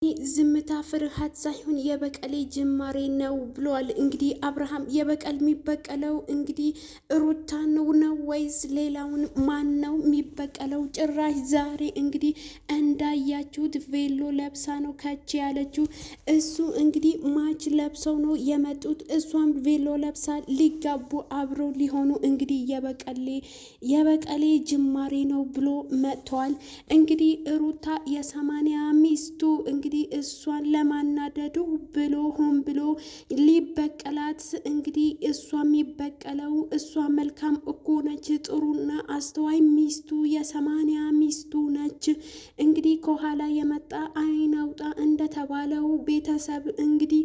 ዝምታ ፍርሃት ሳይሆን የበቀሌ ጅማሬ ነው ብለዋል። እንግዲህ አብርሃም የበቀል የሚበቀለው እንግዲህ ሩታን ነው ወይስ ሌላውን ማን ነው የሚበቀለው? ጭራሽ ዛሬ እንግዲህ እንዳያችሁት ቬሎ ለብሳ ነው ከች ያለችው። እሱ እንግዲህ ማች ለብሰው ነው የመጡት። እሷም ቬሎ ለብሳ ሊጋቡ አብረው ሊሆኑ እንግዲህ የበቀሌ ጅማሬ ነው ብሎ መጥተዋል። እንግዲህ ሩታ የ80 ሚስቱ እንግዲህ እሷን ለማናደዱ ብሎ ሆን ብሎ ሊበቀላት እንግዲህ እሷ የሚበቀለው እሷ መልካም እኮ ነች፣ ጥሩና አስተዋይ ሚስቱ የ80 ሚስቱ ነች። እንግዲህ ከኋላ የመጣ አይን አውጣ እንደተባለው ቤተሰብ እንግዲህ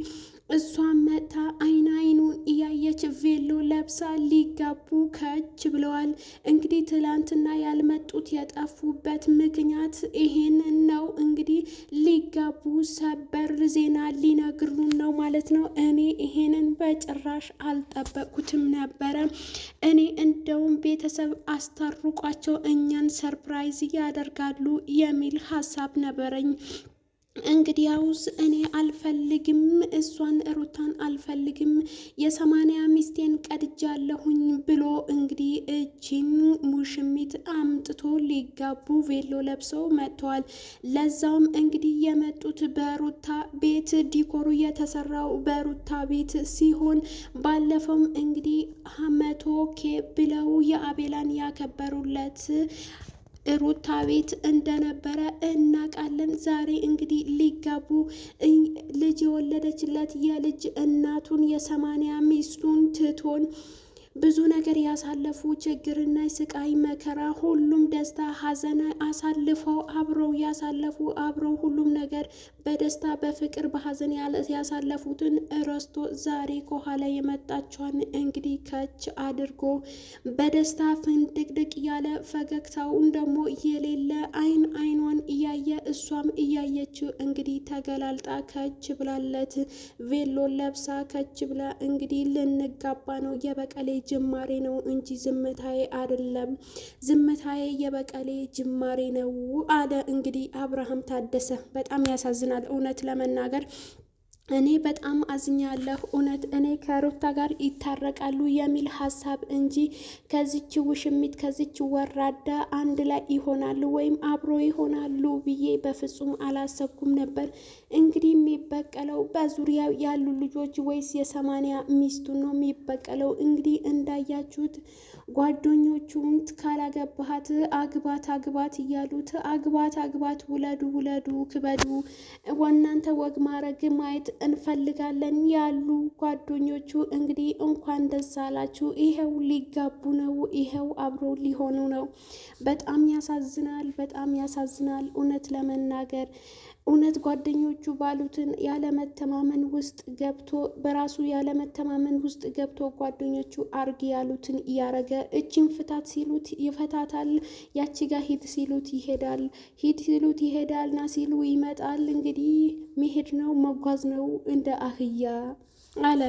እሷ መታ አይኑን እያየች ቬሎ ለብሳ ሊጋቡ ከች ብለዋል። እንግዲህ ትላንትና ያልመጡት የጠፉበት ምክንያት ይሄን ነው። እንግዲህ ሊጋቡ ሰበር ዜና ሊነግሩን ነው ማለት ነው። እኔ ይሄንን በጭራሽ አልጠበቅኩትም ነበረ። እኔ እንደውም ቤተሰብ አስታርቋቸው እኛን ሰርፕራይዝ ያደርጋሉ የሚል ሀሳብ ነበረኝ። እንግዲያውስ እኔ አልፈልግም፣ እሷን ሩታን አልፈልግም፣ የ80 ሚስቴን ቀድጃለሁኝ ብሎ እንግዲህ እቺን ሙሽሚት አምጥቶ ሊጋቡ ቬሎ ለብሰው መጥተዋል። ለዛውም እንግዲህ የመጡት በሩታ ቤት ዲኮሩ የተሰራው በሩታ ቤት ሲሆን ባለፈውም እንግዲህ 100K ብለው የአቤላን ያከበሩለት ሩታ ቤት እንደነበረ እናውቃለን። ዛሬ እንግዲህ ሊጋቡ ልጅ የወለደችለት የልጅ እናቱን የ80 ሚስቱን ትቶን ብዙ ነገር ያሳለፉ ችግርና ስቃይ መከራ፣ ሁሉም ደስታ ሀዘን አሳልፈው አብረው ያሳለፉ አብረው ሁሉም ነገር በደስታ በፍቅር በሀዘን ያሳለፉትን ረስቶ ዛሬ ከኋላ የመጣቿን እንግዲህ ከች አድርጎ በደስታ ፍንድቅድቅ ያለ ፈገግታውን ደግሞ የሌለ አይኗን እያየ እሷም እያየችው እንግዲህ ተገላልጣ ከች ብላለት ቬሎ ለብሳ ከች ብላ እንግዲህ ልንጋባ ነው፣ የበቀሌ ጅማሬ ነው እንጂ ዝምታዬ አይደለም፣ ዝምታዬ የበቀሌ ጅማሬ ነው አለ እንግዲህ አብርሃም ታደሰ። በጣም ያሳዝናል እውነት ለመናገር እኔ በጣም አዝኛለሁ። እውነት እኔ ከሩታ ጋር ይታረቃሉ የሚል ሀሳብ እንጂ ከዚች ውሽሚት ከዚች ወራዳ አንድ ላይ ይሆናሉ ወይም አብሮ ይሆናሉ ብዬ በፍጹም አላሰብኩም ነበር። እንግዲህ የሚበቀለው በዙሪያው ያሉ ልጆች ወይስ የ80 ሚስቱን ነው የሚበቀለው? እንግዲህ እንዳያችሁት ጓደኞቹም ካላገባሃት አግባት እያሉት አግባት፣ ውለዱ፣ ክበዱ፣ ወናንተ ወግ ማረግ ማየት እንፈልጋለን ያሉ ጓደኞቹ እንግዲህ እንኳን ደስ አላችሁ፣ ይሄው ሊጋቡ ነው፣ ይሄው አብሮ ሊሆኑ ነው። በጣም ያሳዝናል እውነት ለመናገር እውነት ጓደኞቹ ባሉትን ያለመተማመን ውስጥ ገብቶ በራሱ ያለመተማመን ውስጥ ገብቶ ጓደኞቹ አርግ ያሉትን እያረገ እጅን ፍታት ሲሉት ይፈታታል፣ ያቺ ጋር ሂድ ሲሉት ይሄዳል፣ ሂድ ሲሉት ይሄዳል፣ ና ሲሉ ይመጣል። እንግዲህ መሄድ ነው መጓዝ ነው እንደ አህያ አለ።